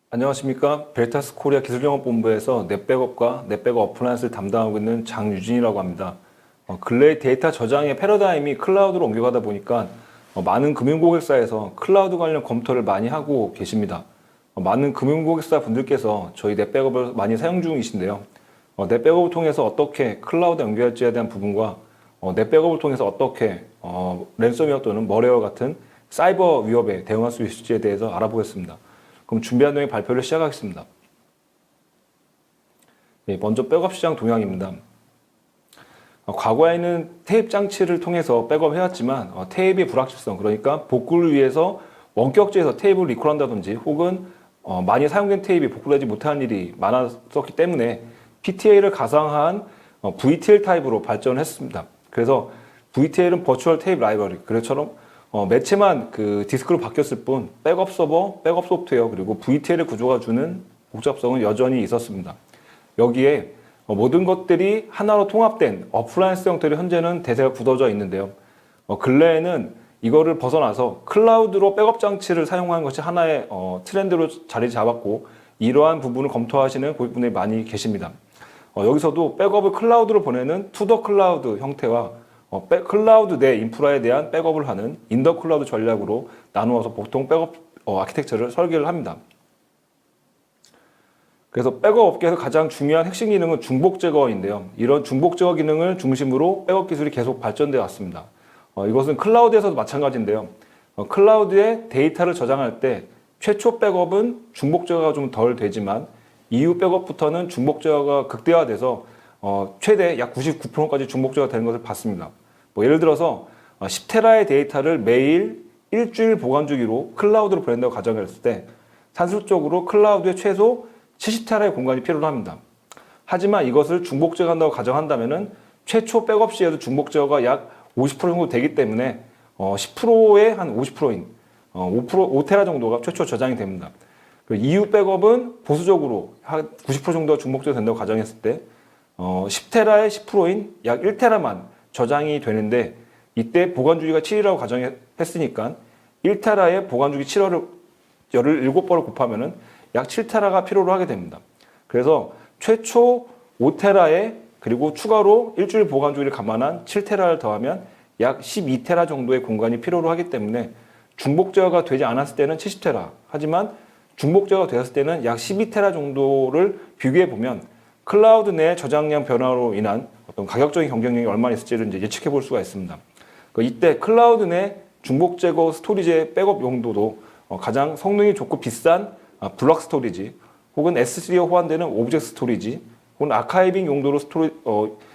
안녕하십니까. 벨타스 코리아 기술영업본부에서 넷백업과 넷백업 어플라이언스를 담당하고 있는 장유진이라고 합니다. 근래 데이터 저장의 패러다임이 클라우드로 옮겨가다 보니까 많은 금융고객사에서 클라우드 관련 검토를 많이 하고 계십니다. 많은 금융고객사 분들께서 저희 넷백업을 많이 사용 중이신데요. 넷백업을 통해서 어떻게 클라우드 연결할지에 대한 부분과 넷백업을 통해서 어떻게 랜섬웨어 또는 머레어 같은 사이버 위협에 대응할 수 있을지에 대해서 알아보겠습니다. 그럼 준비한 내용 발표를 시작하겠습니다. 먼저 백업 시장 동향입니다. 과거에는 테이프 장치를 통해서 백업을 해왔지만 테이프의 불확실성, 그러니까 복구를 위해서 원격지에서 테이프를 리콜한다든지 혹은 많이 사용된 테이프이 복구하지 못하는 일이 많았었기 때문에 PTA를 가상화한 VTL 타입으로 발전을 했습니다. 그래서 VTL은 버추얼 테이프 라이브러리, 그래처럼 매체만 그 디스크로 바뀌었을 뿐 백업 서버, 백업 소프트웨어 그리고 VTL의 구조가 주는 복잡성은 여전히 있었습니다. 여기에 모든 것들이 하나로 통합된 어플라이언스 형태로 현재는 대세가 굳어져 있는데요. 근래에는 이거를 벗어나서 클라우드로 백업 장치를 사용하는 것이 하나의 트렌드로 자리 잡았고 이러한 부분을 검토하시는 고객분들이 많이 계십니다. 여기서도 백업을 클라우드로 보내는 투더 클라우드 형태와 클라우드 내 인프라에 대한 백업을 하는 인더 클라우드 전략으로 나누어서 보통 백업 아키텍처를 설계를 합니다. 그래서 백업 업계에서 가장 중요한 핵심 기능은 중복 제거인데요. 이런 중복 제거 기능을 중심으로 백업 기술이 계속 발전되어 왔습니다. 이것은 클라우드에서도 마찬가지인데요. 클라우드에 데이터를 저장할 때 최초 백업은 중복 제거가 좀 덜 되지만 이후 백업부터는 중복 제거가 극대화돼서 최대 약 99%까지 중복 제거가 되는 것을 봤습니다. 예를 들어서 10테라의 데이터를 매일 일주일 보관 주기로 클라우드로 보낸다고 가정했을 때 산술적으로 클라우드에 최소 70테라의 공간이 필요로 합니다. 하지만 이것을 중복 제거한다고 가정한다면 최초 백업 시에도 중복 제거가 약 50% 정도 되기 때문에 10%의 한 50%인 5테라 정도가 최초 저장이 됩니다. 이후 백업은 보수적으로 한 90% 정도가 중복 제거 된다고 가정했을 때 10테라의 10%인 약 1테라만 저장이 되는데 이때 보관 주기가 7이라고 가정했으니까 1테라의 보관 주기 7을 17번을 곱하면은 약 7테라가 필요로 하게 됩니다. 그래서 최초 5테라에 그리고 추가로 일주일 보관 주기를 감안한 7테라를 더하면 약 12테라 정도의 공간이 필요로 하기 때문에 중복 제어가 되지 않았을 때는 70테라, 하지만 중복 제어가 되었을 때는 약 12테라 정도를 비교해 보면 클라우드 내 저장량 변화로 인한 어떤 가격적인 경쟁력이 얼마나 있을지를 이제 예측해 볼 수가 있습니다. 이때 클라우드 내 중복 제거 스토리지의 백업 용도도 가장 성능이 좋고 비싼 블록 스토리지 혹은 S3에 호환되는 오브젝트 스토리지 혹은 아카이빙 용도로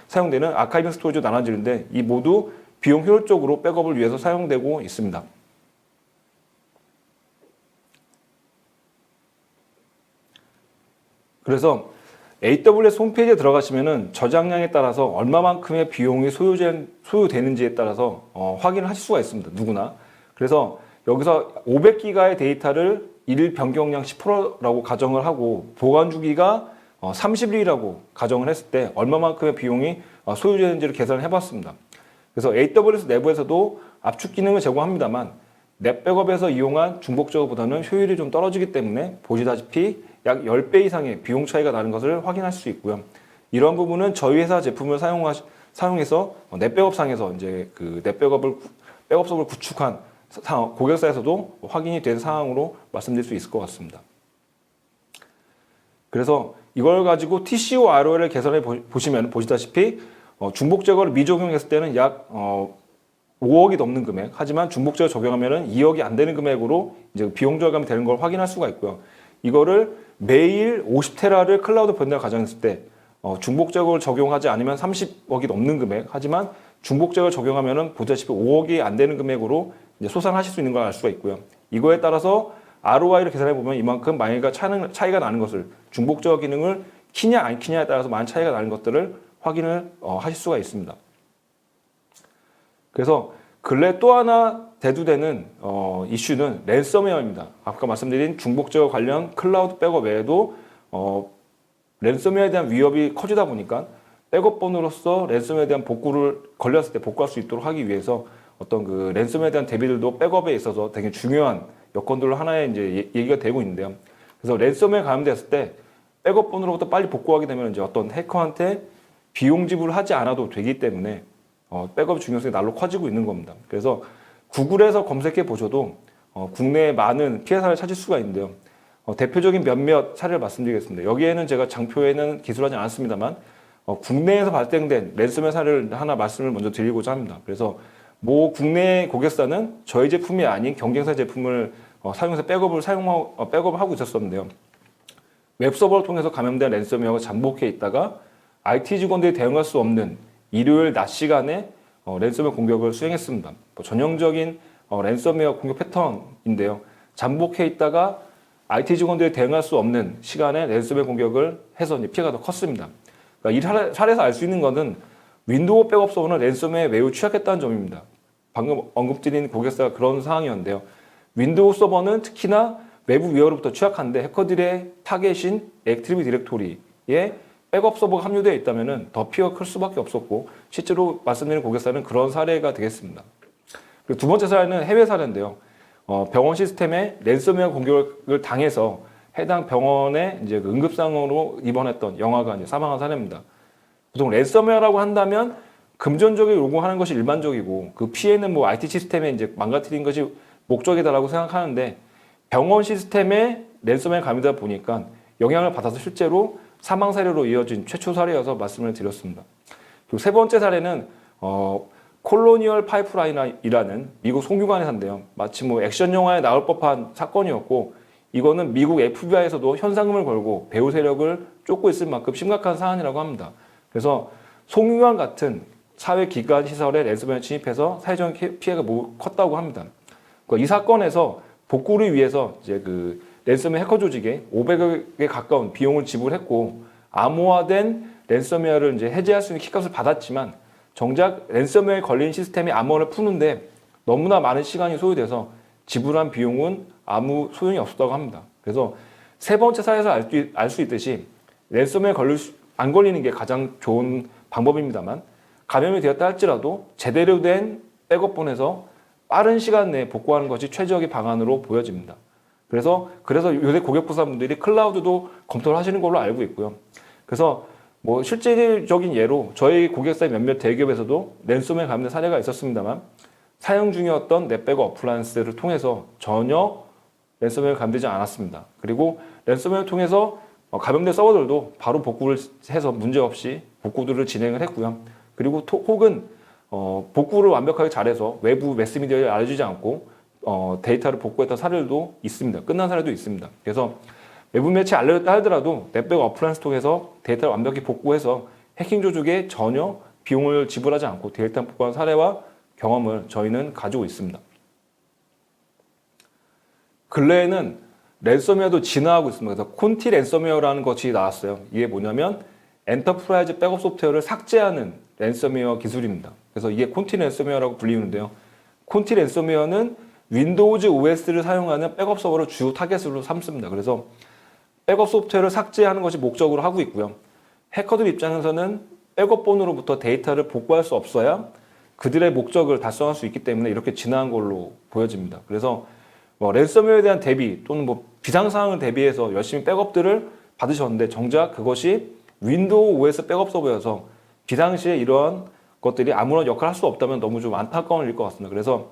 사용되는 아카이빙 스토리지로 나눠지는데 이 모두 비용 효율적으로 백업을 위해서 사용되고 있습니다. 그래서 AWS 홈페이지에 들어가시면은 저장량에 따라서 얼마만큼의 비용이 소요되는지에 따라서 확인을 하실 수가 있습니다. 누구나. 그래서 여기서 500기가의 데이터를 일일 변경량 10%라고 가정을 하고 보관 주기가 30일이라고 가정을 했을 때 얼마만큼의 비용이 소요되는지를 계산을 해봤습니다. 그래서 AWS 내부에서도 압축 기능을 제공합니다만 넷백업에서 이용한 중복 제거보다는 효율이 좀 떨어지기 때문에 보시다시피 약 10배 이상의 비용 차이가 나는 것을 확인할 수 있고요. 이런 부분은 저희 회사 제품을 사용해서 넷백업상에서 이제 그 백업석을 구축한 고객사에서도 확인이 된 사항으로 말씀드릴 수 있을 것 같습니다. 그래서 이걸 가지고 TCO ROI를 계산해 보시면 보시다시피 중복 제거를 미적용했을 때는 약 5억이 넘는 금액, 하지만 중복 제거 적용하면 2억이 안 되는 금액으로 이제 비용 절감이 되는 걸 확인할 수가 있고요. 이거를 매일 50테라를 클라우드 보낸다고 가정했을 때 중복 제거를 적용하지 않으면 30억이 넘는 금액, 하지만 중복 제거를 적용하면 보다시피 5억이 안 되는 금액으로 이제 소산하실 수 있는 걸 알 수가 있고요. 이거에 따라서 ROI를 계산해 보면 이만큼 만약에 차이가 나는 것을 중복 제거 기능을 키냐 안 키냐에 따라서 많은 차이가 나는 것들을 확인을 하실 수가 있습니다. 그래서 근래 또 하나 대두되는 이슈는 랜섬웨어입니다. 아까 말씀드린 중복 제거 관련 클라우드 백업 외에도 랜섬웨어에 대한 위협이 커지다 보니까 백업본으로서 랜섬웨어에 대한 복구를 걸렸을 때 복구할 수 있도록 하기 위해서 어떤 그 랜섬웨어에 대한 대비들도 백업에 있어서 되게 중요한 여건들로 하나의 이제 얘기가 되고 있는데요. 그래서 랜섬웨어에 감염됐을 때 백업 번호로부터 빨리 복구하게 되면 이제 어떤 해커한테 비용 지불을 하지 않아도 되기 때문에 백업 중요성이 날로 커지고 있는 겁니다. 그래서 구글에서 검색해 보셔도 국내에 많은 피해 사례를 찾을 수가 있는데요. 대표적인 몇몇 사례를 말씀드리겠습니다. 여기에는 제가 장표에는 기술하지 않았습니다만 국내에서 발생된 랜섬웨어 사례를 하나 말씀을 먼저 드리고자 합니다. 그래서 모 국내 고객사는 저희 제품이 아닌 경쟁사 제품을 사용해서 백업을 하고 있었는데요. 웹서버를 통해서 감염된 랜섬웨어가 잠복해 있다가 IT 직원들이 대응할 수 없는 일요일 낮 시간에 랜섬웨어 공격을 수행했습니다. 전형적인 랜섬웨어 공격 패턴인데요. 잠복해 있다가 IT 직원들이 대응할 수 없는 시간에 랜섬웨어 공격을 해서 피해가 더 컸습니다. 그러니까 이 사례에서 알 수 있는 것은 윈도우 백업 서버는 랜섬웨어에 매우 취약했다는 점입니다. 방금 언급드린 고객사가 그런 상황이었는데요. 윈도우 서버는 특히나 외부 위협으로부터 취약한데 해커들의 타겟인 액티브 디렉토리에 백업 서버가 함유되어 있다면 더 피해가 클 수밖에 없었고 실제로 말씀드린 고객사는 그런 사례가 되겠습니다. 그리고 두 번째 사례는 해외 사례인데요. 병원 시스템에 랜섬웨어 공격을 당해서 해당 병원에 이제 그 응급상으로 입원했던 영아가 이제 사망한 사례입니다. 보통 랜섬웨어라고 한다면 금전적으로 요구하는 것이 일반적이고 그 피해는 뭐 IT 시스템에 이제 망가뜨린 것이 목적이다라고 생각하는데 병원 시스템에 랜섬웨어 감염되다 보니까 영향을 받아서 실제로 사망 사례로 이어진 최초 사례여서 말씀을 드렸습니다. 그리고 세 번째 사례는 콜로니얼 파이프라인이라는 미국 송유관 회사인데요. 마치 뭐 액션 영화에 나올 법한 사건이었고 이거는 미국 FBI에서도 현상금을 걸고 배후 세력을 쫓고 있을 만큼 심각한 사안이라고 합니다. 그래서 송유관 같은 사회기관 시설에 랜섬웨어 침입해서 사회적인 피해가 컸다고 합니다. 이 사건에서 복구를 위해서 이제 그 랜섬웨어 해커 조직에 500억에 가까운 비용을 지불했고 암호화된 랜섬웨어를 이제 해제할 수 있는 키값을 받았지만 정작 랜섬웨어에 걸린 시스템이 암호화를 푸는데 너무나 많은 시간이 소요돼서 지불한 비용은 아무 소용이 없었다고 합니다. 그래서 세 번째 사례에서 알 수 있듯이 랜섬웨어에 안 걸리는 게 가장 좋은 방법입니다만 감염이 되었다 할지라도 제대로 된 백업본에서 빠른 시간 내에 복구하는 것이 최적의 방안으로 보여집니다. 그래서 요새 고객부사분들이 클라우드도 검토를 하시는 걸로 알고 있고요. 그래서 뭐 실질적인 예로 저희 고객사의 몇몇 대기업에서도 랜섬웨어에 감염된 사례가 있었습니다만 사용 중이었던 넷백업 어플라이언스를 통해서 전혀 랜섬웨어에 감염되지 않았습니다. 그리고 랜섬웨어를 통해서 감염된 서버들도 바로 복구를 해서 문제없이 복구들을 진행을 했고요. 그리고 혹은 복구를 완벽하게 잘해서 외부 매스미디어에 알려주지 않고 데이터를 복구했던 사례도 있습니다. 끝난 사례도 있습니다. 그래서 외부 매체에 알려졌다 하더라도 넷백업 어플라이언스 통해서 데이터를 완벽히 복구해서 해킹 조직에 전혀 비용을 지불하지 않고 데이터 복구한 사례와 경험을 저희는 가지고 있습니다. 근래에는 랜섬웨어도 진화하고 있습니다. 그래서 콘티 랜섬웨어라는 것이 나왔어요. 이게 뭐냐면 엔터프라이즈 백업 소프트웨어를 삭제하는 랜섬웨어 기술입니다. 그래서 이게 콘티 랜섬웨어라고 불리는데요. 콘티 랜섬웨어는 윈도우즈 OS를 사용하는 백업 서버를 주 타겟으로 삼습니다. 그래서 백업 소프트웨어를 삭제하는 것이 목적으로 하고 있고요. 해커들 입장에서는 백업본으로부터 데이터를 복구할 수 없어야 그들의 목적을 달성할 수 있기 때문에 이렇게 진화한 걸로 보여집니다. 그래서 랜섬웨어에 대한 대비 또는 비상 상황을 대비해서 열심히 백업들을 받으셨는데 정작 그것이 윈도우 OS 백업 서버여서 비상시에 이러한 것들이 아무런 역할을 할 수 없다면 너무 좀 안타까운 일일 것 같습니다. 그래서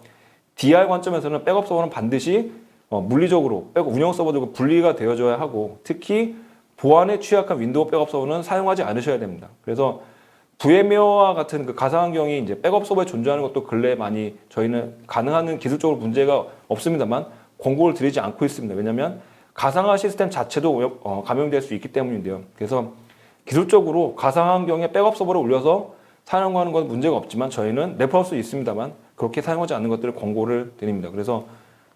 DR 관점에서는 백업 서버는 반드시 물리적으로 백업 운영 서버들과 분리가 되어줘야 하고 특히 보안에 취약한 윈도우 백업 서버는 사용하지 않으셔야 됩니다. 그래서 VMware와 같은 그 가상환경이 이제 백업 서버에 존재하는 것도 근래에 많이 저희는 가능한 기술적으로 문제가 없습니다만 권고를 드리지 않고 있습니다. 왜냐하면 가상화 시스템 자체도 감염될 수 있기 때문인데요. 그래서 기술적으로 가상환경에 백업 서버를 올려서 사용하는 건 문제가 없지만 저희는 내포할 수 있습니다만 그렇게 사용하지 않는 것들을 권고를 드립니다. 그래서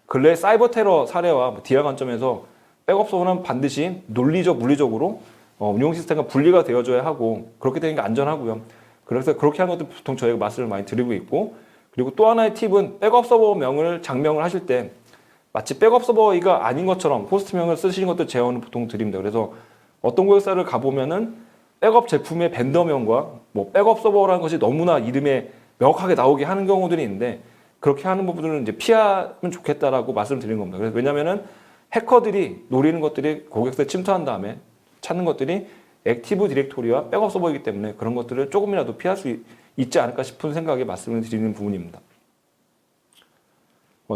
근래 사이버 테러 사례와 DR 관점에서 백업 서버는 반드시 논리적, 물리적으로 운영 시스템과 분리가 되어줘야 하고 그렇게 되는 게 안전하고요. 그래서 그렇게 하는 것도 보통 저희가 말씀을 많이 드리고 있고 그리고 또 하나의 팁은 백업 서버명을 장명을 하실 때 마치 백업 서버가 아닌 것처럼 호스트명을 쓰시는 것도 제언을 보통 드립니다. 그래서 어떤 고객사를 가보면은 백업 제품의 벤더명과 백업 서버라는 것이 너무나 이름에 명확하게 나오게 하는 경우들이 있는데 그렇게 하는 부분들은 이제 피하면 좋겠다라고 말씀을 드리는 겁니다. 그래서 왜냐면은 해커들이 노리는 것들이 고객사에 침투한 다음에 찾는 것들이 액티브 디렉토리와 백업 서버이기 때문에 그런 것들을 조금이라도 피할 수 있지 않을까 싶은 생각에 말씀을 드리는 부분입니다.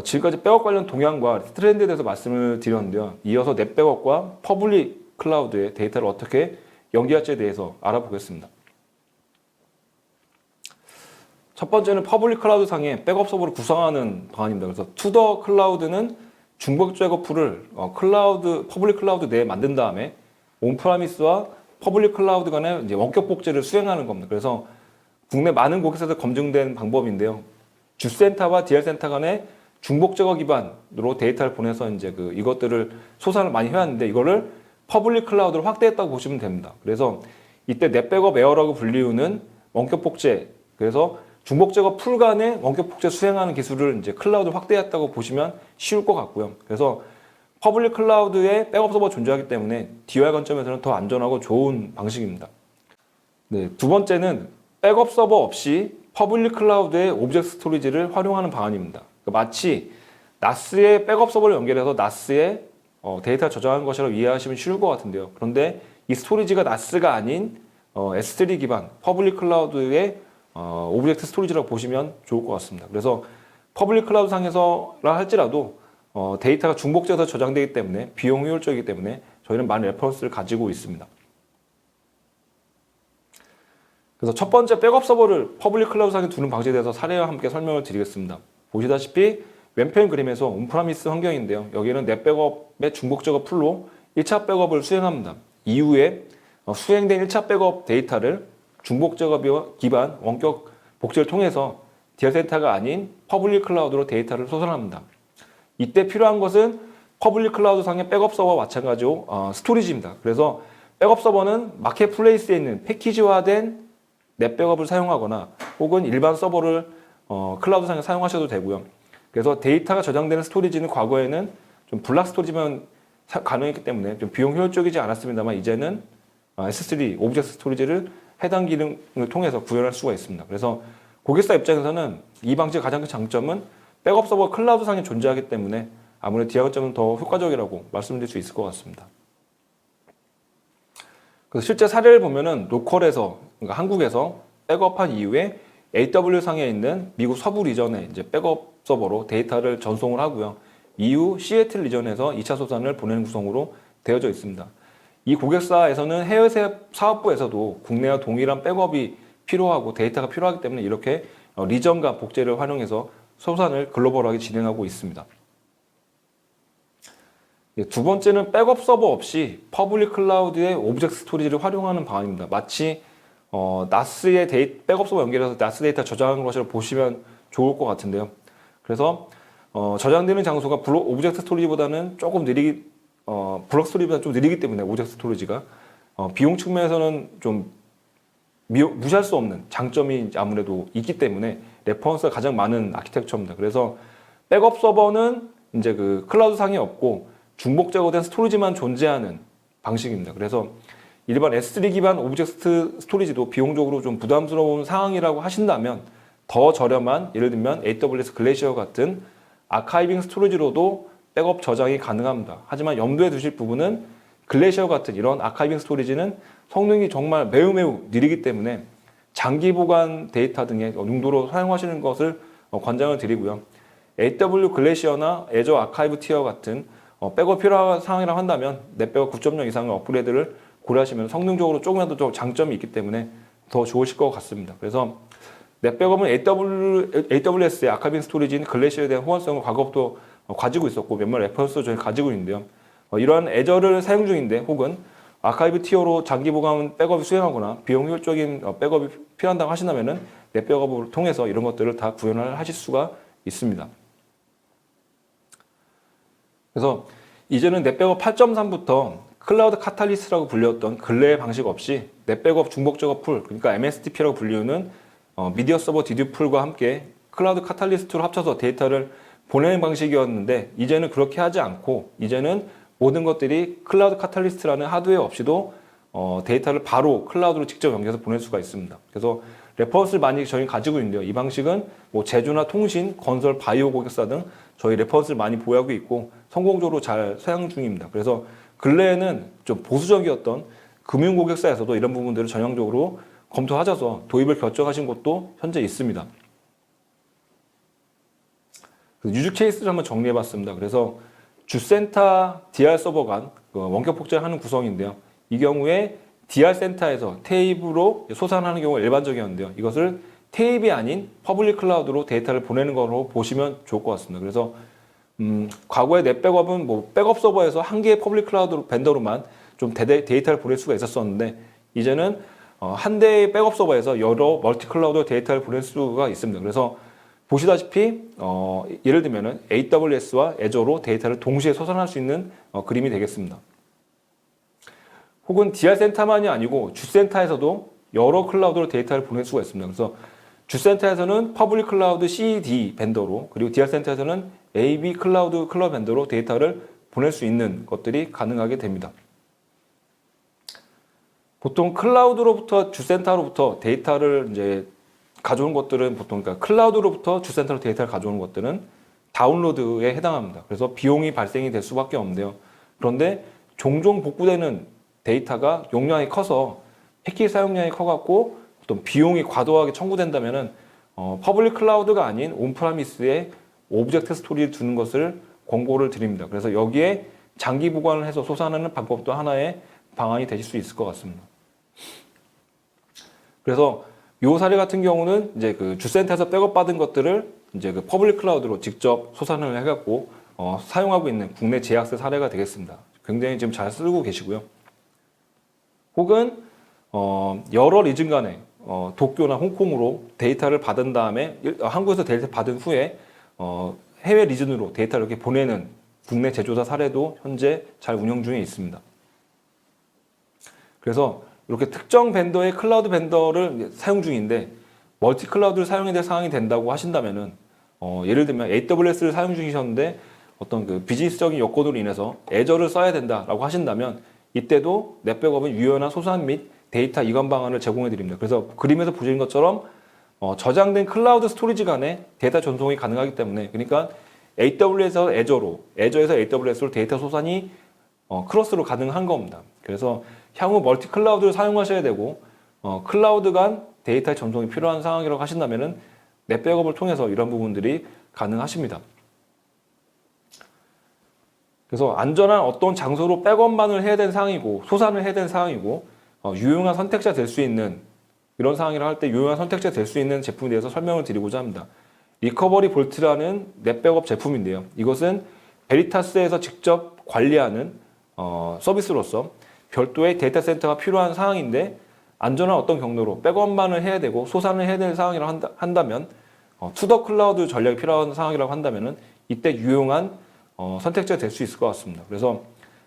지금까지 백업 관련 동향과 트렌드에 대해서 말씀을 드렸는데요. 이어서 넷백업과 퍼블릭 클라우드의 데이터를 어떻게 연계할지에 대해서 알아보겠습니다. 첫 번째는 퍼블릭 클라우드 상의 백업 서버를 구성하는 방안입니다. 그래서 투더 클라우드는 중복 제거 풀을 퍼블릭 클라우드 내에 만든 다음에 온프라미스와 퍼블릭 클라우드 간의 이제 원격 복제를 수행하는 겁니다. 그래서 국내 많은 고객사에서 검증된 방법인데요. 주센터와 DL센터 간의 중복 제거 기반으로 데이터를 보내서 이제 이것들을 소산을 많이 해왔는데 이거를 퍼블릭 클라우드로 확대했다고 보시면 됩니다. 그래서 이때 넷백업 에어라고 불리우는 원격 복제, 그래서 중복 제거 풀 간의 원격 복제 수행하는 기술을 이제 클라우드 확대했다고 보시면 쉬울 것 같고요. 그래서 퍼블릭 클라우드에 백업 서버 존재하기 때문에 DOI 관점에서는 더 안전하고 좋은 방식입니다. 네, 두 번째는 백업 서버 없이 퍼블릭 클라우드의 오브젝트 스토리지를 활용하는 방안입니다. 마치 NAS에 백업 서버를 연결해서 NAS에 데이터를 저장한 것이라고 이해하시면 쉬울 것 같은데요. 그런데 이 스토리지가 NAS가 아닌 S3 기반 퍼블릭 클라우드의 오브젝트 스토리지라고 보시면 좋을 것 같습니다. 그래서 퍼블릭 클라우드 상에서라 할지라도 데이터가 중복돼서 저장되기 때문에 비용 효율적이기 때문에 저희는 많은 레퍼런스를 가지고 있습니다. 그래서 첫 번째 백업 서버를 퍼블릭 클라우드 상에 두는 방식에 대해서 사례와 함께 설명을 드리겠습니다. 보시다시피 왼편 그림에서 온프라미스 환경인데요. 여기는 넷백업의 중복 제거 풀로 1차 백업을 수행합니다. 이후에 수행된 1차 백업 데이터를 중복 제거 기반 원격 복제를 통해서 DL센터가 아닌 퍼블릭 클라우드로 데이터를 소산합니다. 이때 필요한 것은 퍼블릭 클라우드 상의 백업 서버와 마찬가지로 스토리지입니다. 그래서 백업 서버는 마켓플레이스에 있는 패키지화된 넷백업을 사용하거나 혹은 일반 서버를 클라우드 상에 사용하셔도 되고요. 그래서 데이터가 저장되는 스토리지는 과거에는 좀 블락 스토리지만 가능했기 때문에 좀 비용 효율적이지 않았습니다만 이제는 S3 오브젝트 스토리지를 해당 기능을 통해서 구현할 수가 있습니다. 그래서 고객사 입장에서는 이 방식의 가장 큰 장점은 백업 서버 클라우드 상에 존재하기 때문에 아무래도 디아점은 더 효과적이라고 말씀드릴 수 있을 것 같습니다. 그래서 실제 사례를 보면은 로컬에서, 그러니까 한국에서 백업한 이후에 AWS 상에 있는 미국 서부 리전에 이제 백업 서버로 데이터를 전송을 하고요. 이후 시애틀 리전에서 2차 소산을 보내는 구성으로 되어져 있습니다. 이 고객사에서는 해외 사업부에서도 국내와 동일한 백업이 필요하고 데이터가 필요하기 때문에 이렇게 리전 간 복제를 활용해서 소산을 글로벌하게 진행하고 있습니다. 두 번째는 백업 서버 없이 퍼블릭 클라우드의 오브젝트 스토리지를 활용하는 방안입니다. 마치 NAS의 백업 서버 연결해서 NAS 데이터 저장하는 것을 보시면 좋을 것 같은데요. 그래서 저장되는 장소가 오브젝트 스토리지보다는 조금 블록 스토리지보다 좀 느리기 때문에 오브젝트 스토리지가 비용 측면에서는 좀 무시할 수 없는 장점이 아무래도 있기 때문에 레퍼런스가 가장 많은 아키텍처입니다. 그래서 백업 서버는 이제 클라우드 상에 없고 중복 제거된 스토리지만 존재하는 방식입니다. 그래서 일반 S3 기반 오브젝트 스토리지도 비용적으로 좀 부담스러운 상황이라고 하신다면 더 저렴한 예를 들면 AWS 글래시어 같은 아카이빙 스토리지로도 백업 저장이 가능합니다. 하지만 염두에 두실 부분은 글래시어 같은 이런 아카이빙 스토리지는 성능이 정말 매우 느리기 때문에 장기 보관 데이터 등의 용도로 사용하시는 것을 권장을 드리고요. AW 글래시어나 애저 아카이브 티어 같은 백업 필요한 상황이라고 한다면 넷백업 9.0 이상의 업그레이드를 고려하시면 성능적으로 조금이라도 더 장점이 있기 때문에 더 좋으실 것 같습니다. 그래서 넷백업은 AWS의 아카이빙 스토리지인 글래시어에 대한 호환성을 과거부터 가지고 있었고 몇몇 레퍼런스도 저희 가지고 있는데요. 이러한 애저를 사용 중인데 혹은 아카이브 티어로 장기 보관 백업을 수행하거나 비용 효율적인 백업이 필요한다고 하신다면은 넷백업을 통해서 이런 것들을 다 구현을 하실 수가 있습니다. 그래서 이제는 넷백업 8.3부터 클라우드 카탈리스트라고 불렸던 근래의 방식 없이 넷백업 중복 제거 풀, 그러니까 MSDP라고 불리우는 미디어 서버 디듀 풀과 함께 클라우드 카탈리스트로 합쳐서 데이터를 보내는 방식이었는데 이제는 그렇게 하지 않고 이제는 모든 것들이 클라우드 카탈리스트라는 하드웨어 없이도 데이터를 바로 클라우드로 직접 연결해서 보낼 수가 있습니다. 그래서 레퍼런스를 많이 저희 가지고 있는데요. 이 방식은 뭐 제조나 통신, 건설, 바이오 고객사 등 저희 레퍼런스를 많이 보유하고 있고 성공적으로 잘 사용 중입니다. 그래서 근래에는 좀 보수적이었던 금융 고객사에서도 이런 부분들을 전향적으로 검토하셔서 도입을 결정하신 곳도 현재 있습니다. 유즈 케이스를 한번 정리해봤습니다. 그래서 주센터 DR 서버 간 원격 복제하는 구성인데요. 이 경우에 DR 센터에서 테이프로 소산하는 경우가 일반적이었는데요. 이것을 테이프이 아닌 퍼블릭 클라우드로 데이터를 보내는 거로 보시면 좋을 것 같습니다. 그래서 과거의 넷백업은 뭐 백업 서버에서 한 개의 퍼블릭 클라우드 벤더로만 좀 데이터를 보낼 수가 있었었는데 이제는 한 대의 백업 서버에서 여러 멀티 클라우드 데이터를 보낼 수가 있습니다. 그래서 보시다시피 예를 들면은 AWS와 애저로 데이터를 동시에 소산할 수 있는 그림이 되겠습니다. 혹은 DR 센터만이 아니고 주센터에서도 여러 클라우드로 데이터를 보낼 수가 있습니다. 그래서 주센터에서는 퍼블릭 클라우드 CD 벤더로 그리고 DR 센터에서는 AB 클라우드 벤더로 데이터를 보낼 수 있는 것들이 가능하게 됩니다. 보통 클라우드로부터 주센터로부터 데이터를 이제 가져오는 것들은 보통 그러니까 클라우드로부터 주센터로 데이터를 가져오는 것들은 다운로드에 해당합니다. 그래서 비용이 발생이 될 수밖에 없는데요. 그런데 종종 복구되는 데이터가 용량이 커서 패키지 사용량이 커갖고 어떤 비용이 과도하게 청구된다면은 퍼블릭 클라우드가 아닌 온프라미스에 오브젝트 스토리를 두는 것을 권고를 드립니다. 그래서 여기에 장기 보관을 해서 소산하는 방법도 하나의 방안이 되실 수 있을 것 같습니다. 그래서 이 사례 같은 경우는 이제 그 주센터에서 백업 받은 것들을 이제 그 퍼블릭 클라우드로 직접 소산을 해갖고 사용하고 있는 국내 제약사 사례가 되겠습니다. 굉장히 지금 잘 쓰고 계시고요. 혹은 여러 리즌 간에 도쿄나 홍콩으로 데이터를 받은 다음에 한국에서 데이터 받은 후에 해외 리즌으로 데이터를 이렇게 보내는 국내 제조사 사례도 현재 잘 운영 중에 있습니다. 그래서 이렇게 특정 벤더의 클라우드 벤더를 사용 중인데 멀티 클라우드를 사용해야 될 상황이 된다고 하신다면은 예를 들면 AWS를 사용 중이셨는데 어떤 그 비즈니스적인 여건으로 인해서 애저를 써야 된다라고 하신다면 이때도 넷백업은 유연한 소산 및 데이터 이관 방안을 제공해 드립니다. 그래서 그림에서 보시는 것처럼 저장된 클라우드 스토리지 간에 데이터 전송이 가능하기 때문에 그러니까 AWS에서 애저로, 애저에서 AWS로 데이터 소산이 크로스로 가능한 겁니다. 그래서 향후 멀티 클라우드를 사용하셔야 되고 클라우드 간 데이터 전송이 필요한 상황이라고 하신다면은 넷백업을 통해서 이런 부분들이 가능하십니다. 그래서 안전한 어떤 장소로 백업만을 해야 되는 상황이고 소산을 해야 되는 상황이고 유용한 선택자 될 수 있는 이런 상황이라 할 때 유용한 선택자 될 수 있는 제품에 대해서 설명을 드리고자 합니다. 리커버리 볼트라는 넷백업 제품인데요. 이것은 베리타스에서 직접 관리하는 서비스로서 별도의 데이터 센터가 필요한 상황인데 안전한 어떤 경로로 백업만을 해야 되고 소산을 해야 되는 상황이라고 한다면 투더 클라우드 전략이 필요한 상황이라고 한다면은 이때 유용한 선택지가 될 수 있을 것 같습니다. 그래서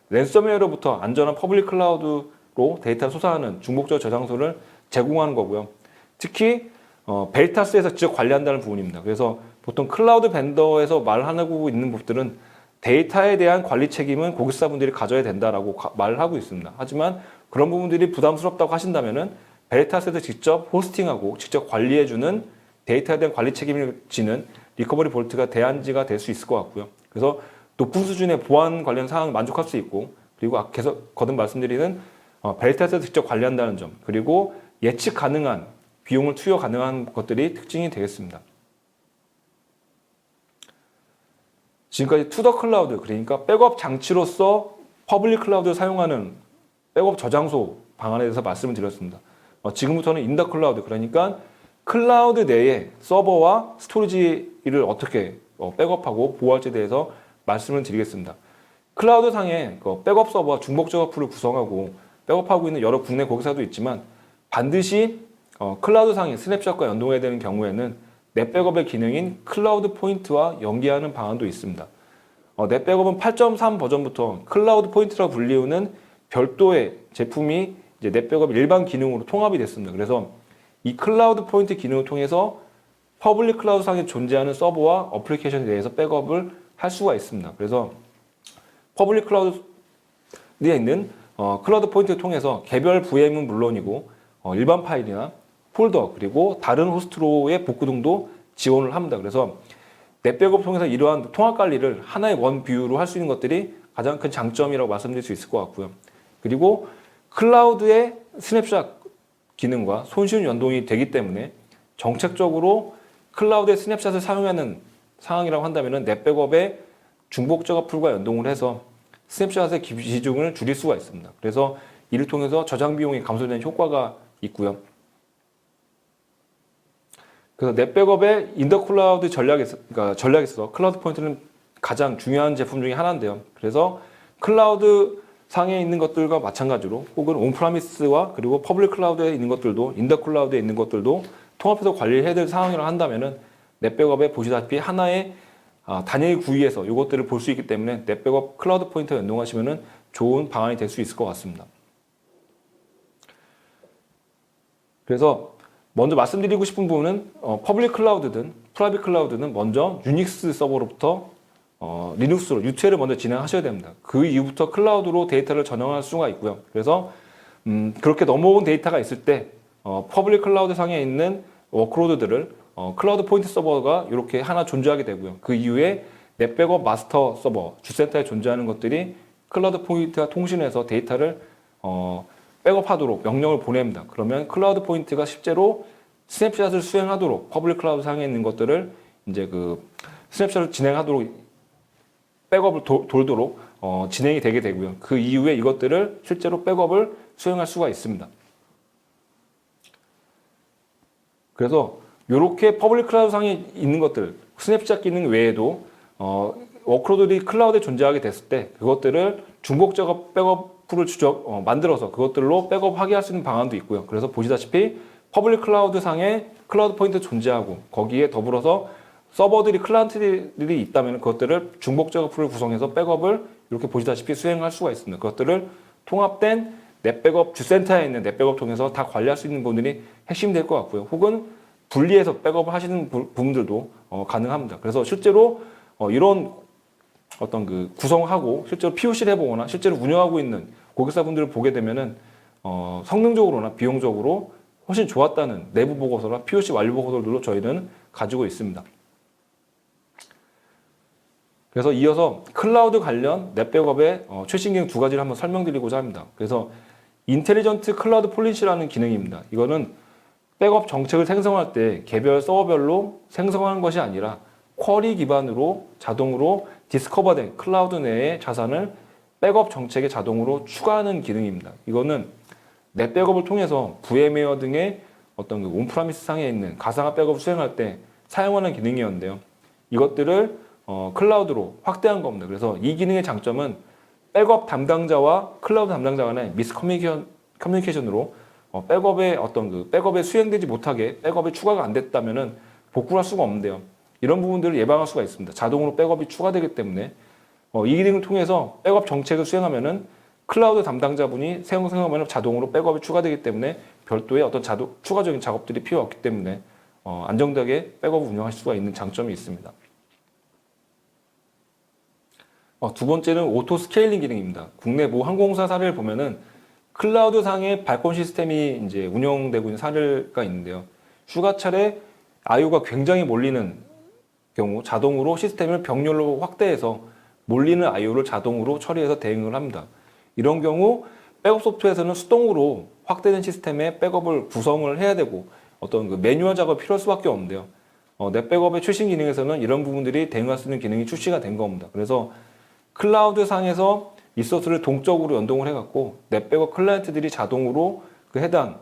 랜섬웨어로부터 안전한 퍼블릭 클라우드로 데이터를 소산하는 중복적 저장소를 제공하는 거고요. 특히 베리타스에서 직접 관리한다는 부분입니다. 그래서 보통 클라우드 벤더에서 말하고 있는 것들은 데이터에 대한 관리 책임은 고객사분들이 가져야 된다라고 말을 하고 있습니다. 하지만 그런 부분들이 부담스럽다고 하신다면은 베리타스에서 직접 호스팅하고 직접 관리해주는 데이터에 대한 관리 책임을 지는 리커버리 볼트가 대안지가 될 수 있을 것 같고요. 그래서 높은 수준의 보안 관련 사항을 만족할 수 있고 그리고 계속 거듭 말씀드리는 베리타스에서 직접 관리한다는 점 그리고 예측 가능한 비용을 투여 가능한 것들이 특징이 되겠습니다. 지금까지 투더 클라우드 그러니까 백업 장치로서 퍼블릭 클라우드를 사용하는 백업 저장소 방안에 대해서 말씀을 드렸습니다. 지금부터는 인더 클라우드 그러니까 클라우드 내에 서버와 스토리지를 어떻게 백업하고 보호할지에 대해서 말씀을 드리겠습니다. 클라우드 상에 백업 서버와 중복 작업풀을 구성하고 백업하고 있는 여러 국내 고객사도 있지만 반드시 클라우드 상에 스냅샷과 연동해야 되는 경우에는 넷백업의 기능인 클라우드 포인트와 연계하는 방안도 있습니다. 넷백업은 8.3 버전부터 클라우드 포인트라고 불리우는 별도의 제품이 이제 넷백업 일반 기능으로 통합이 됐습니다. 그래서 이 클라우드 포인트 기능을 통해서 퍼블릭 클라우드 상에 존재하는 서버와 어플리케이션에 대해서 백업을 할 수가 있습니다. 그래서 퍼블릭 클라우드에 있는 클라우드 포인트를 통해서 개별 VM은 물론이고 일반 파일이나 폴더 그리고 다른 호스트로의 복구 등도 지원을 합니다. 그래서 넷백업을 통해서 이러한 통합 관리를 하나의 원 뷰로 할 수 있는 것들이 가장 큰 장점이라고 말씀드릴 수 있을 것 같고요. 그리고 클라우드의 스냅샷 기능과 손쉬운 연동이 되기 때문에 정책적으로 클라우드의 스냅샷을 사용하는 상황이라고 한다면 넷백업의 중복 작업 풀과 연동을 해서 스냅샷의 비중을 줄일 수가 있습니다. 그래서 이를 통해서 저장 비용이 감소되는 효과가 있고요. 그래서 넷백업의 인더클라우드 전략에서 클라우드 포인트는 가장 중요한 제품 중에 하나인데요. 그래서 클라우드 상에 있는 것들과 마찬가지로 혹은 온프라미스와 그리고 퍼블릭 클라우드에 있는 것들도 인더클라우드에 있는 것들도 통합해서 관리해야 될 상황이라고 한다면은 넷백업에 보시다시피 하나의 단일 구위에서 이것들을 볼 수 있기 때문에 넷백업 클라우드 포인트와 연동하시면은 좋은 방안이 될 수 있을 것 같습니다. 그래서 먼저 말씀드리고 싶은 부분은 퍼블릭 클라우드든 프라이빗 클라우드든 먼저 유닉스 서버로부터 리눅스로 유체를 먼저 진행하셔야 됩니다. 그 이후부터 클라우드로 데이터를 전환할 수가 있고요. 그래서 그렇게 넘어온 데이터가 있을 때 퍼블릭 클라우드 상에 있는 워크로드들을 클라우드 포인트 서버가 이렇게 하나 존재하게 되고요. 그 이후에 넷백업 마스터 서버 주센터에 존재하는 것들이 클라우드 포인트와 통신해서 데이터를 백업하도록 명령을 보냅니다. 그러면 클라우드 포인트가 실제로 스냅샷을 수행하도록 퍼블릭 클라우드 상에 있는 것들을 이제 그 스냅샷을 진행하도록 백업을 돌도록 진행이 되게 되고요. 그 이후에 이것들을 실제로 백업을 수행할 수가 있습니다. 그래서 이렇게 퍼블릭 클라우드 상에 있는 것들, 스냅샷 기능 외에도 워크로드들이 클라우드에 존재하게 됐을 때 그것들을 중복 작업 백업을 만들어서 그것들로 백업하게 할 수 있는 방안도 있고요. 그래서 보시다시피 퍼블릭 클라우드 상에 클라우드 포인트 존재하고 거기에 더불어서 서버들이 클라이언트들이 있다면 그것들을 중복 작업풀을 구성해서 백업을 이렇게 보시다시피 수행할 수가 있습니다. 그것들을 통합된 넷백업 주센터에 있는 넷백업 통해서 다 관리할 수 있는 부분들이 핵심이 될 것 같고요. 혹은 분리해서 백업을 하시는 부분들도 가능합니다. 그래서 실제로 이런 어떤 그 구성하고 실제로 POC를 해보거나 실제로 운영하고 있는 고객사분들을 보게 되면은 성능적으로나 비용적으로 훨씬 좋았다는 내부 보고서나 POC 완료 보고서들도 저희는 가지고 있습니다. 그래서 이어서 클라우드 관련 넷백업의 최신 기능 두 가지를 한번 설명드리고자 합니다. 그래서 인텔리전트 클라우드 폴리시라는 기능입니다. 이거는 백업 정책을 생성할 때 개별 서버별로 생성하는 것이 아니라 쿼리 기반으로 자동으로 디스커버된 클라우드 내의 자산을 백업 정책에 자동으로 추가하는 기능입니다. 이거는 넷백업을 통해서 VM웨어 등의 어떤 그 온프라미스 상에 있는 가상화 백업을 수행할 때 사용하는 기능이었는데요. 이것들을 클라우드로 확대한 겁니다. 그래서 이 기능의 장점은 백업 담당자와 클라우드 담당자 간의 미스 커뮤니케이션으로 백업의 어떤 그 백업에 수행되지 못하게 백업에 추가가 안 됐다면은 복구를 할 수가 없는데요. 이런 부분들을 예방할 수가 있습니다. 자동으로 백업이 추가되기 때문에 이 기능을 통해서 백업 정책을 수행하면은 클라우드 담당자분이 생성하면 자동으로 백업이 추가되기 때문에 별도의 어떤 추가적인 작업들이 필요 없기 때문에 안정되게 백업을 운영할 수가 있는 장점이 있습니다. 두 번째는 오토 스케일링 기능입니다. 국내 모 항공사 사례를 보면은 클라우드 상의 발권 시스템이 이제 운영되고 있는 사례가 있는데요. 휴가 차례 IO가 굉장히 몰리는 경우 자동으로 시스템을 병렬로 확대해서 몰리는 IO를 자동으로 처리해서 대응을 합니다. 이런 경우 백업 소프트웨어에서는 수동으로 확대된 시스템의 백업을 구성을 해야 되고 어떤 그 매뉴얼 작업이 필요할 수밖에 없는데요. 넷백업의 최신 기능에서는 이런 부분들이 대응할 수 있는 기능이 출시가 된 겁니다. 그래서 클라우드 상에서 리소스를 동적으로 연동을 해갖고 넷백업 클라이언트들이 자동으로 그 해당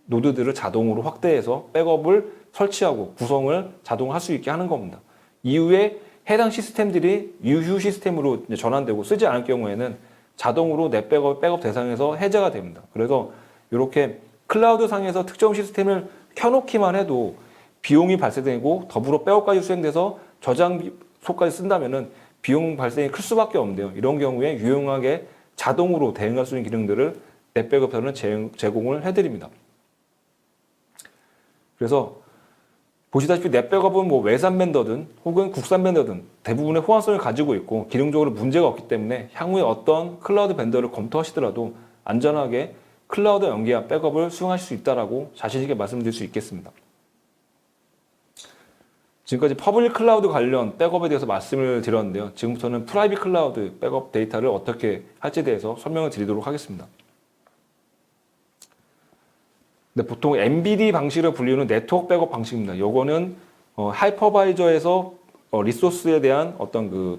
노드들을 자동으로 확대해서 백업을 설치하고 구성을 자동으로 할 수 있게 하는 겁니다. 이후에 해당 시스템들이 유휴 시스템으로 전환되고 쓰지 않을 경우에는 자동으로 넷백업 백업 대상에서 해제가 됩니다. 그래서 이렇게 클라우드 상에서 특정 시스템을 켜놓기만 해도 비용이 발생되고 더불어 백업까지 수행돼서 저장소까지 쓴다면은 비용 발생이 클 수밖에 없는데요. 이런 경우에 유용하게 자동으로 대응할 수 있는 기능들을 넷백업에서는 제공을 해드립니다. 그래서 보시다시피 넷백업은 뭐 외산 벤더든 혹은 국산 벤더든 대부분의 호환성을 가지고 있고 기능적으로 문제가 없기 때문에 향후에 어떤 클라우드 벤더를 검토하시더라도 안전하게 클라우드 연계한 백업을 수행하실 수 있다라고 자신 있게 말씀드릴 수 있겠습니다. 지금까지 퍼블릭 클라우드 관련 백업에 대해서 말씀을 드렸는데요. 지금부터는 프라이빗 클라우드 백업 데이터를 어떻게 할지에 대해서 설명을 드리도록 하겠습니다. 근데 보통 MBD 방식으로 불리는 네트워크 백업 방식입니다. 요거는 하이퍼바이저에서 리소스에 대한 어떤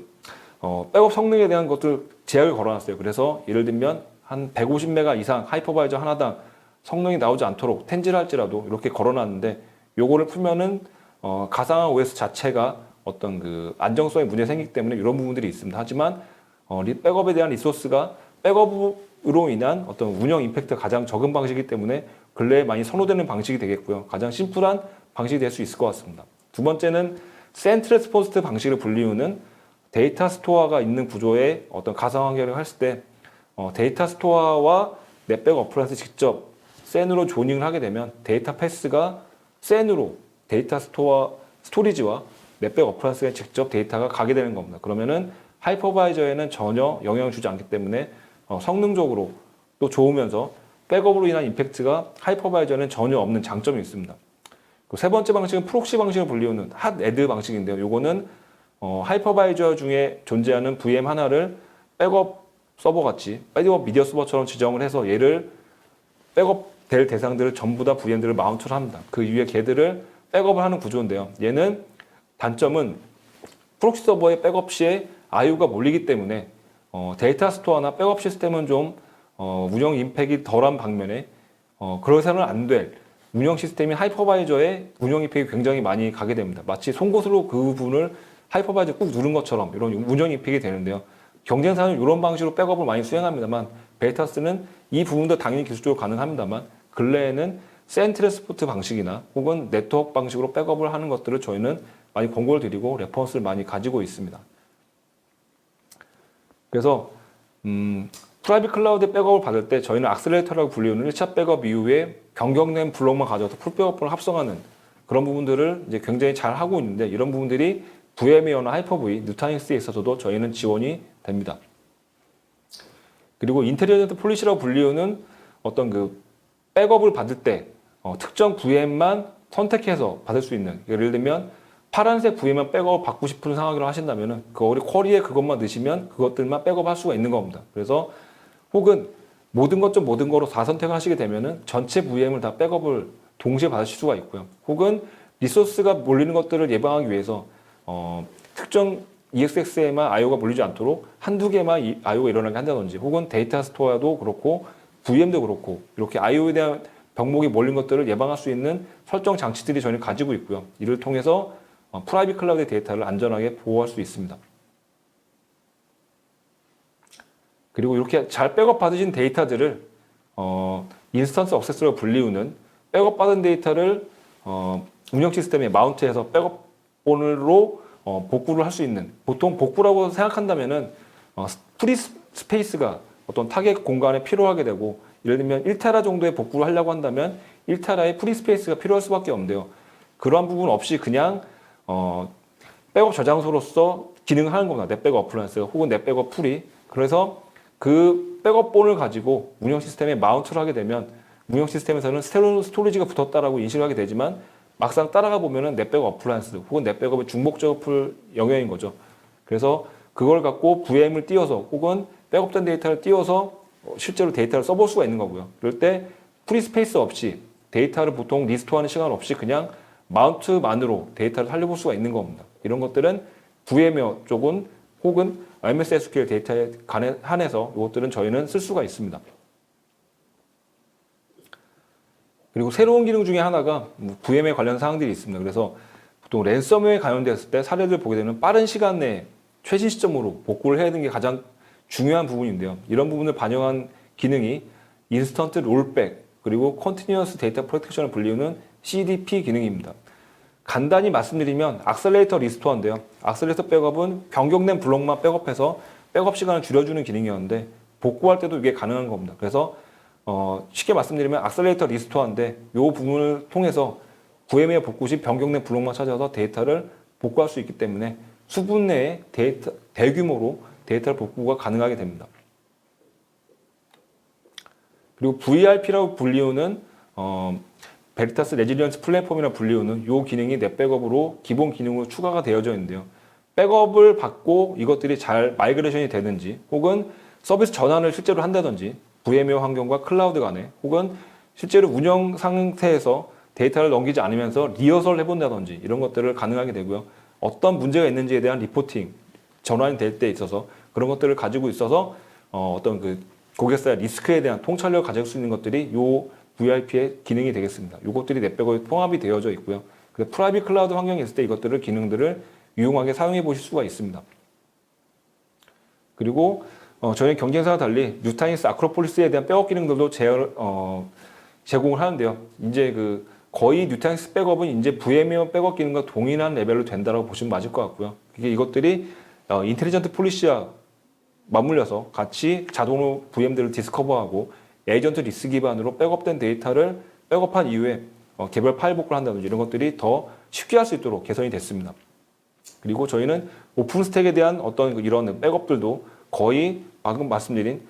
백업 성능에 대한 것들 제약을 걸어놨어요. 그래서 예를 들면 한 150메가 이상 하이퍼바이저 하나당 성능이 나오지 않도록 텐지할지라도 이렇게 걸어놨는데 요거를 풀면은 가상화 OS 자체가 어떤 안정성에 문제 생기기 때문에 이런 부분들이 있습니다. 하지만 백업에 대한 리소스가 백업으로 인한 어떤 운영 임팩트가 가장 적은 방식이기 때문에 근래에 많이 선호되는 방식이 되겠고요. 가장 심플한 방식이 될 수 있을 것 같습니다. 두 번째는 센트레스포스트 방식을 불리우는 데이터 스토어가 있는 구조의 어떤 가상 환경을 했을 때 데이터 스토어와 넷백 어플라이언스 직접 센으로 조닝을 하게 되면 데이터 패스가 센으로 데이터 스토리지와 넷백 어플라이언스에 직접 데이터가 가게 되는 겁니다. 그러면은 하이퍼바이저에는 전혀 영향을 주지 않기 때문에 성능적으로 또 좋으면서 백업으로 인한 임팩트가 하이퍼바이저는 전혀 없는 장점이 있습니다. 세 번째 방식은 프록시 방식을 불리우는 핫애드 방식인데요. 요거는 하이퍼바이저 중에 존재하는 VM 하나를 백업 서버 같이 백업 미디어 서버처럼 지정을 해서 얘를 백업 될 대상들을 전부 다 VM들을 마운트를 합니다. 그 위에 걔들을 백업을 하는 구조인데요. 얘는 단점은 프록시 서버의 백업 시에 IO가 몰리기 때문에 데이터 스토어나 백업 시스템은 좀 운영 임팩이 덜한 반면에 그러서는 안 될 운영 시스템인 하이퍼바이저의 운영 임팩이 굉장히 많이 가게 됩니다. 마치 송곳으로 그 부분을 하이퍼바이저 꾹 누른 것처럼 이런 운영 임팩이 되는데요. 경쟁사는 이런 방식으로 백업을 많이 수행합니다만 베이타스는 이 부분도 당연히 기술적으로 가능합니다만 근래에는 센트레스포트 방식이나 혹은 네트워크 방식으로 백업을 하는 것들을 저희는 많이 권고를 드리고 레퍼런스를 많이 가지고 있습니다. 그래서 프라이빗 클라우드 백업을 받을 때 저희는 악셀레이터라고 불리우는 1차 백업 이후에 변경된 블록만 가져와서 풀 백업을 합성하는 그런 부분들을 이제 굉장히 잘 하고 있는데 이런 부분들이 VM웨어나 하이퍼V, 누타닉스에 있어서도 저희는 지원이 됩니다. 그리고 인텔리전트 폴리시라고 불리우는 어떤 백업을 받을 때 특정 VM만 선택해서 받을 수 있는 예를 들면 파란색 VM만 백업을 받고 싶은 상황으로 하신다면은 우리 쿼리에 그것만 넣으시면 그것들만 백업할 수가 있는 겁니다. 그래서 혹은 모든 것 좀 모든 거로 다 선택을 하시게 되면은 전체 VM을 다 백업을 동시에 받으실 수가 있고요. 혹은 리소스가 몰리는 것들을 예방하기 위해서 특정 EXX에만 IO가 몰리지 않도록 한두 개만 IO가 일어나게 한다든지 혹은 데이터 스토어도 그렇고 VM도 그렇고 이렇게 IO에 대한 병목이 몰린 것들을 예방할 수 있는 설정 장치들이 저희는 가지고 있고요. 이를 통해서 프라이빗 클라우드 데이터를 안전하게 보호할 수 있습니다. 그리고 이렇게 잘 백업 받으신 데이터들을 인스턴스 액세스로 불리우는 백업 받은 데이터를 운영 시스템에 마운트해서 백업본으로 복구를 할 수 있는 보통 복구라고 생각한다면은 프리 스페이스가 어떤 타겟 공간에 필요하게 되고 예를 들면 1테라 정도의 복구를 하려고 한다면 1테라의 프리 스페이스가 필요할 수밖에 없는데요. 그러한 부분 없이 그냥 백업 저장소로서 기능을 하는 겁니다. 넷백업 어플라이언스 혹은 넷백업 풀이. 그래서 그 백업본을 가지고 운영 시스템에 마운트를 하게 되면 운영 시스템에서는 새로운 스토리지가 붙었다라고 인식을 하게 되지만 막상 따라가 보면은 넷백업 어플라이언스 혹은 넷백업의 중복적 어플 영역인 거죠. 그래서 그걸 갖고 VM을 띄워서 혹은 백업된 데이터를 띄워서 실제로 데이터를 써볼 수가 있는 거고요. 그럴 때 프리 스페이스 없이 데이터를 보통 리스토하는 시간 없이 그냥 마운트만으로 데이터를 살려볼 수가 있는 겁니다. 이런 것들은 VM웨어 쪽은 혹은 MS SQL 데이터에 한해서 이것들은 저희는 쓸 수가 있습니다. 그리고 새로운 기능 중에 하나가 VM에 관련 사항들이 있습니다. 그래서 보통 랜섬웨어에 감염되었을 때 사례를 보게 되면 빠른 시간 내에 최신 시점으로 복구를 해야 되는 게 가장 중요한 부분인데요. 이런 부분을 반영한 기능이 인스턴트 롤백 그리고 컨티뉴어스 데이터 프로텍션을 불리우는 CDP 기능입니다. 간단히 말씀드리면 악셀레이터 리스토어인데요. 악셀레이터 백업은 변경된 블록만 백업해서 백업 시간을 줄여주는 기능이었는데 복구할 때도 이게 가능한 겁니다. 그래서 쉽게 말씀드리면 악셀레이터 리스토어인데 이 부분을 통해서 VM웨어 복구 시 변경된 블록만 찾아서 데이터를 복구할 수 있기 때문에 수분 내에 대규모로 데이터를 복구가 가능하게 됩니다. 그리고 VRP라고 불리우는 베리타스 레지리언스 플랫폼이라 불리우는 이 기능이 넷백업으로 기본 기능으로 추가가 되어져 있는데요. 백업을 받고 이것들이 잘 마이그레이션이 되는지, 혹은 서비스 전환을 실제로 한다든지, VMware 환경과 클라우드 간에, 혹은 실제로 운영 상태에서 데이터를 넘기지 않으면서 리허설 해본다든지 이런 것들을 가능하게 되고요. 어떤 문제가 있는지에 대한 리포팅, 전환이 될 때 있어서 그런 것들을 가지고 있어서 어떤 그 고객사의 리스크에 대한 통찰력을 가질 수 있는 것들이 이 VIP의 기능이 되겠습니다. 이것들이 넷백업에 통합이 되어져 있고요. 그래서 프라이빗 클라우드 환경에 있을 때 이것들을 기능들을 유용하게 사용해 보실 수가 있습니다. 그리고 저희 경쟁사와 달리 뉴타닉스 아크로폴리스에 대한 백업 기능들도 제공을 하는데요. 이제 그 거의 뉴타닉스 백업은 이제 VMware 백업 기능과 동일한 레벨로 된다고 보시면 맞을 것 같고요. 이것들이 인텔리전트 폴리시와 맞물려서 같이 자동으로 VM들을 디스커버하고 에이전트 리스 기반으로 백업된 데이터를 백업한 이후에 개별 파일 복구를 한다든지 이런 것들이 더 쉽게 할 수 있도록 개선이 됐습니다. 그리고 저희는 오픈스택에 대한 어떤 이런 백업들도 거의 방금 말씀드린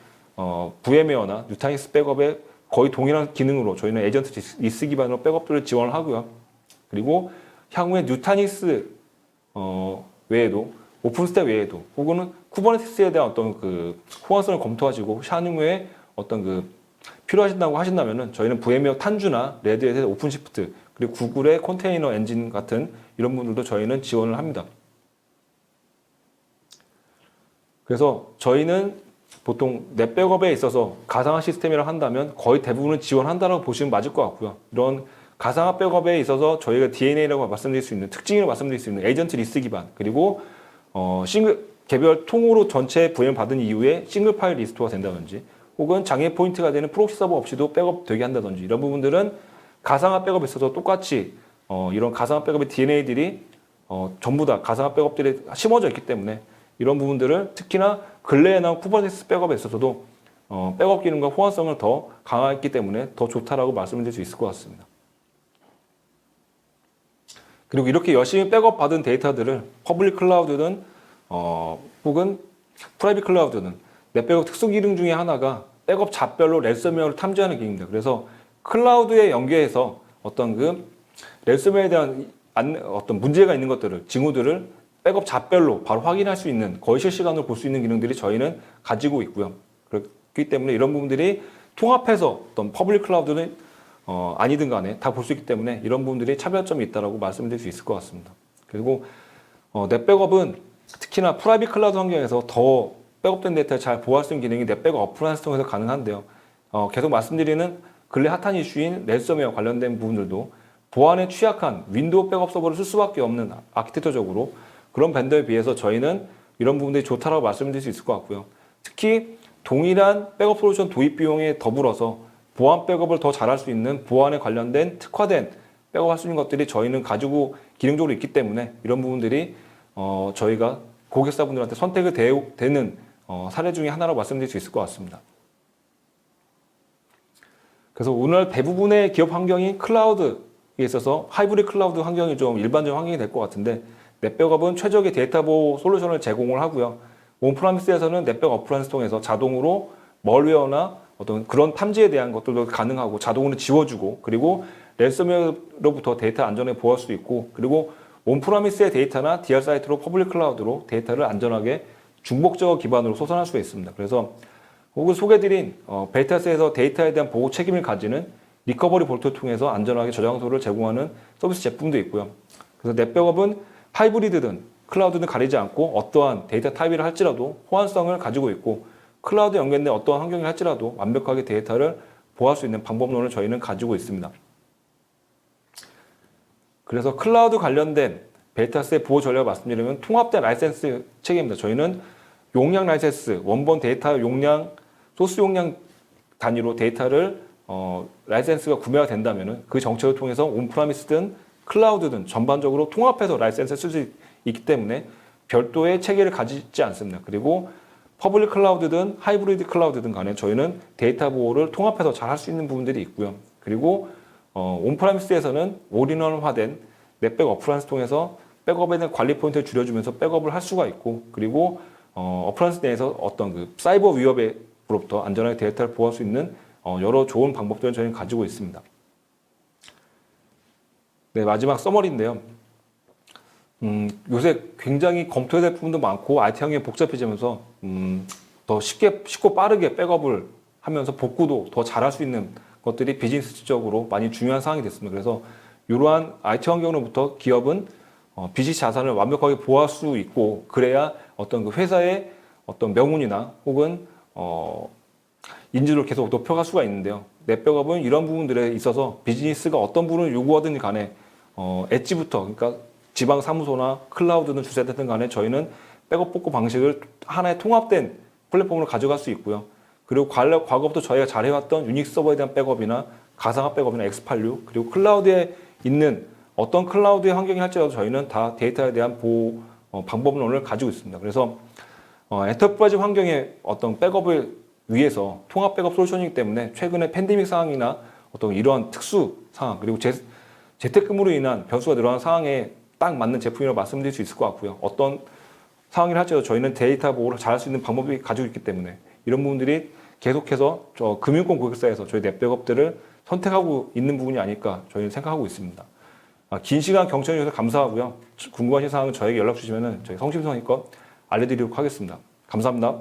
VMware나 뉴타닉스 백업의 거의 동일한 기능으로 저희는 에이전트 리스 기반으로 백업들을 지원을 하고요. 그리고 향후에 뉴타닉스 외에도 오픈스택 외에도 혹은 쿠버네티스에 대한 어떤 그 호환성을 검토하시고 향후에 어떤 그 필요하신다고 하신다면은 저희는 VMware 탄주나 레드햇의 오픈시프트 그리고 구글의 컨테이너 엔진 같은 이런 분들도 저희는 지원을 합니다. 그래서 저희는 보통 넷백업에 있어서 가상화 시스템이라고 한다면 거의 대부분은 지원한다고 보시면 맞을 것 같고요. 이런 가상화 백업에 있어서 저희가 DNA라고 말씀드릴 수 있는 특징을 말씀드릴 수 있는 에이전트 리스 기반 그리고 개별 통으로 전체 VM 받은 이후에 싱글 파일 리스토어가 된다든지 혹은 장애 포인트가 되는 프록시 서버 없이도 백업 되게 한다든지 이런 부분들은 가상화 백업에 있어서 똑같이 이런 가상화 백업의 DNA들이 전부 다 가상화 백업들이 심어져 있기 때문에 이런 부분들을 특히나 근래에 나온 쿠버네티스 백업에 있어서도 백업 기능과 호환성을 더 강화했기 때문에 더 좋다라고 말씀드릴 수 있을 것 같습니다. 그리고 이렇게 열심히 백업 받은 데이터들을 퍼블릭 클라우드든 혹은 프라이빗 클라우드든 넷백업 특수 기능 중에 하나가 백업 잡별로 랜섬웨어를 탐지하는 기능입니다. 그래서 클라우드에 연계해서 어떤 그 랜섬웨어에 대한 어떤 문제가 있는 것들을 징후들을 백업 잡별로 바로 확인할 수 있는 거의 실시간으로 볼 수 있는 기능들이 저희는 가지고 있고요. 그렇기 때문에 이런 부분들이 통합해서 어떤 퍼블릭 클라우드는 아니든 간에 다 볼 수 있기 때문에 이런 부분들이 차별점이 있다고 말씀드릴 수 있을 것 같습니다. 그리고 넷백업은 특히나 프라이빗 클라우드 환경에서 더 백업된 데이터를 잘 보호할 수 있는 기능이 넷백업 어플라이언스 통해서 가능한데요. 계속 말씀드리는 근래 핫한 이슈인 랜섬웨어 관련된 부분들도 보안에 취약한 윈도우 백업 서버를 쓸 수밖에 없는 아키텍처적으로 그런 밴더에 비해서 저희는 이런 부분들이 좋다라고 말씀드릴 수 있을 것 같고요. 특히 동일한 백업 솔루션 도입 비용에 더불어서 보안 백업을 더 잘할 수 있는 보안에 관련된 특화된 백업할 수 있는 것들이 저희는 가지고 기능적으로 있기 때문에 이런 부분들이 저희가 고객사분들한테 선택이 되는 사례 중에 하나라고 말씀드릴 수 있을 것 같습니다. 그래서 오늘 대부분의 기업 환경이 클라우드에 있어서 하이브리드 클라우드 환경이 좀 일반적인 환경이 될 것 같은데 넷백업은 최적의 데이터 보호 솔루션을 제공을 하고요. 온프라미스에서는 넷백업 어플라이언스 통해서 자동으로 멀웨어나 어떤 그런 탐지에 대한 것들도 가능하고 자동으로 지워주고 그리고 랜섬웨어로부터 데이터 안전하게 보호할 수 있고 그리고 온프라미스의 데이터나 DR 사이트로 퍼블릭 클라우드로 데이터를 안전하게 중복제어 기반으로 솟아날 수가 있습니다. 그래서 혹은 소개드린 베리타스에서 데이터에 대한 보호 책임을 가지는 리커버리 볼트를 통해서 안전하게 저장소를 제공하는 서비스 제품도 있고요. 그래서 넷백업은 하이브리드든 클라우드든 가리지 않고 어떠한 데이터 타입이라 할지라도 호환성을 가지고 있고 클라우드에 연결된 어떠한 환경을 할지라도 완벽하게 데이터를 보호할 수 있는 방법론을 저희는 가지고 있습니다. 그래서 클라우드 관련된 베리타스의 보호 전략을 말씀드리면 통합된 라이센스 체계입니다. 저희는 용량 라이센스, 원본 데이터 용량, 소스 용량 단위로 데이터를 라이센스가 구매가 된다면 그 정책을 통해서 온프라미스든 클라우드든 전반적으로 통합해서 라이센스를 쓸 수 있기 때문에 별도의 체계를 가지지 않습니다. 그리고 퍼블릭 클라우드든 하이브리드 클라우드든 간에 저희는 데이터 보호를 통합해서 잘 할 수 있는 부분들이 있고요. 그리고 온프라미스에서는 올인원화된 넷백 어플라이언스 통해서 백업에 대한 관리 포인트를 줄여주면서 백업을 할 수가 있고 그리고 어플라이언스 내에서 어떤 그 사이버 위협으로부터 안전하게 데이터를 보호할 수 있는 여러 좋은 방법들을 저희는 가지고 있습니다. 네, 마지막 서머리인데요. 요새 굉장히 검토해야 될 부분도 많고 IT 환경이 복잡해지면서 더 쉽고 빠르게 백업을 하면서 복구도 더 잘할 수 있는 것들이 비즈니스적으로 많이 중요한 사항이 됐습니다. 그래서 이러한 IT 환경으로부터 기업은 비즈니스 자산을 완벽하게 보호할 수 있고, 그래야 어떤 그 회사의 어떤 명운이나 혹은 인지도를 계속 높여갈 수가 있는데요. 넷백업은 이런 부분들에 있어서 비즈니스가 어떤 부분을 요구하든 간에 엣지부터, 그러니까 지방 사무소나 클라우드는 주세되든 간에 저희는 백업 복구 방식을 하나의 통합된 플랫폼으로 가져갈 수 있고요. 그리고 과거부터 저희가 잘해왔던 유닉스 서버에 대한 백업이나 가상화 백업이나 X86, 그리고 클라우드에 있는 어떤 클라우드의 환경이 할지라도 저희는 다 데이터에 대한 보호 방법론을 가지고 있습니다. 그래서 엔터프라이즈 환경의 어떤 백업을 위해서 통합 백업 솔루션이기 때문에 최근에 팬데믹 상황이나 어떤 이러한 특수 상황, 그리고 재택근무로 인한 변수가 늘어난 상황에 딱 맞는 제품이라고 말씀드릴 수 있을 것 같고요. 어떤 상황을 할지라도 저희는 데이터 보호를 잘할 수 있는 방법이 가지고 있기 때문에 이런 부분들이 계속해서 금융권 고객사에서 저희 넷백업들을 선택하고 있는 부분이 아닐까 저희는 생각하고 있습니다. 긴 시간 경청해 주셔서 감사하고요. 궁금하신 사항은 저에게 연락 주시면 저희 성심성의껏 알려드리도록 하겠습니다. 감사합니다.